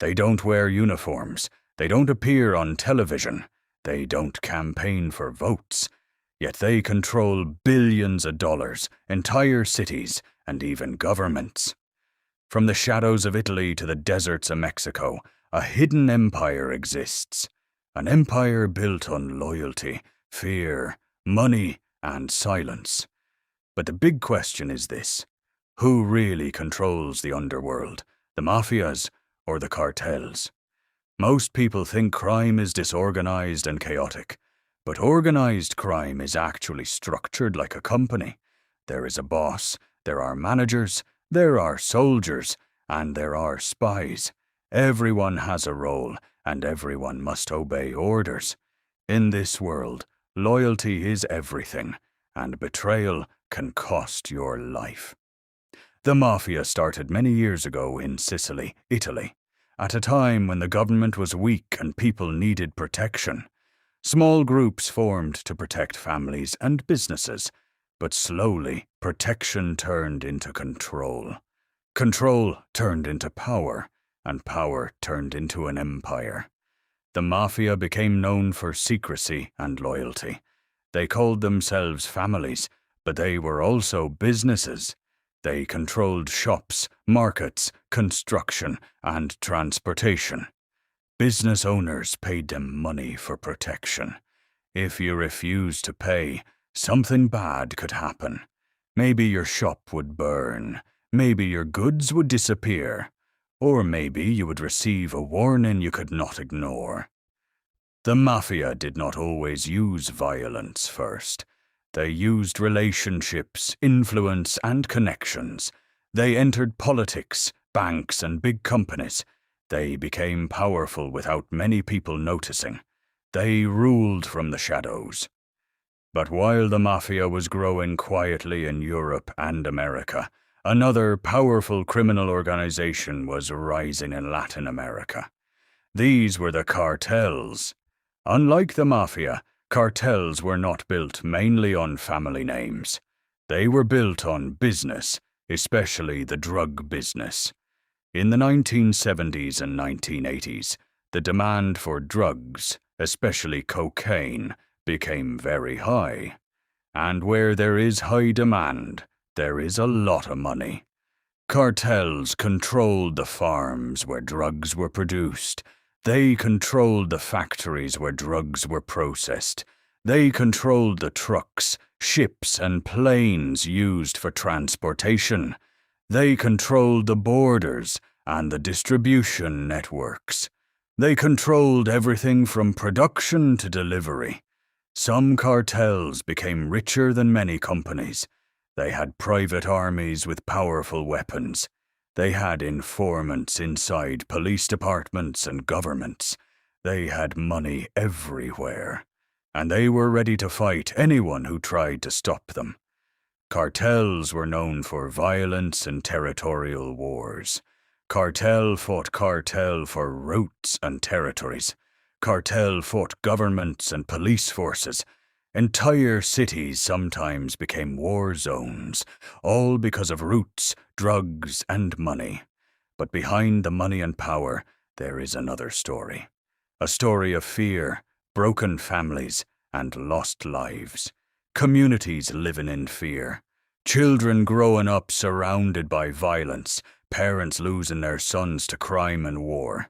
They don't wear uniforms. They don't appear on television. They don't campaign for votes. Yet they control billions of dollars, entire cities, and even governments. From the shadows of Italy to the deserts of Mexico, a hidden empire exists. An empire built on loyalty, fear, money, and silence. But the big question is this: who really controls the underworld, the mafias or the cartels? Most people think crime is disorganized and chaotic, but organized crime is actually structured like a company. There is a boss, there are managers, there are soldiers, and there are spies. Everyone has a role, and everyone must obey orders. In this world, loyalty is everything, and betrayal can cost your life. The Mafia started many years ago in Sicily, Italy, at a time when the government was weak and people needed protection. Small groups formed to protect families and businesses, but slowly protection turned into control. Control turned into power, and power turned into an empire. The Mafia became known for secrecy and loyalty. They called themselves families, but they were also businesses. They controlled shops, markets, construction, and transportation. Business owners paid them money for protection. If you refused to pay, something bad could happen. Maybe your shop would burn, maybe your goods would disappear, or maybe you would receive a warning you could not ignore. The Mafia did not always use violence first. They used relationships, influence, and connections. They entered politics, banks, and big companies. They became powerful without many people noticing. They ruled from the shadows. But while the Mafia was growing quietly in Europe and America, another powerful criminal organization was rising in Latin America. These were the cartels. Unlike the Mafia, cartels were not built mainly on family names. They were built on business, especially the drug business. In the 1970s and 1980s, the demand for drugs, especially cocaine, became very high. And where there is high demand, there is a lot of money. Cartels controlled the farms where drugs were produced. They controlled the factories where drugs were processed. They controlled the trucks, ships, and planes used for transportation. They controlled the borders and the distribution networks. They controlled everything from production to delivery. Some cartels became richer than many companies. They had private armies with powerful weapons. They had informants inside police departments and governments. They had money everywhere, and they were ready to fight anyone who tried to stop them. Cartels were known for violence and territorial wars. Cartel fought cartel for routes and territories. Cartel fought governments and police forces. Entire cities sometimes became war zones, all because of roots, drugs, and money. But behind the money and power, there is another story. A story of fear, broken families, and lost lives. Communities living in fear. Children growing up surrounded by violence. Parents losing their sons to crime and war.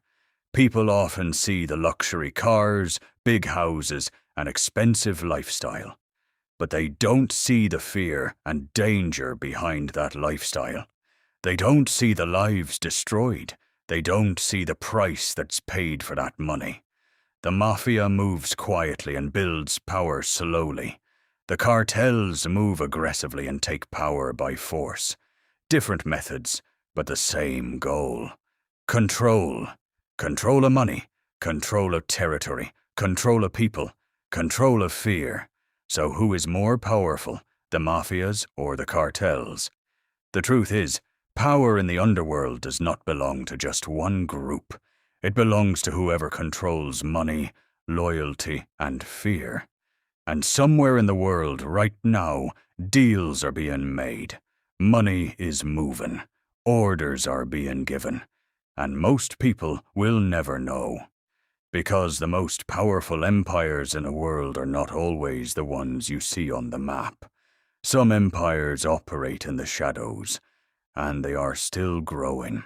People often see the luxury cars, big houses, and expensive lifestyle. But they don't see the fear and danger behind that lifestyle. They don't see the lives destroyed. They don't see the price that's paid for that money. The Mafia moves quietly and builds power slowly. The cartels move aggressively and take power by force. Different methods, but the same goal. Control. Control of money, control of territory, control of people, control of fear. So who is more powerful, the mafias or the cartels? The truth is, power in the underworld does not belong to just one group. It belongs to whoever controls money, loyalty, and fear. And somewhere in the world right now, deals are being made. Money is moving. Orders are being given. and most people will never know. Because the most powerful empires in a world are not always the ones you see on the map. Some empires operate in the shadows, and they are still growing.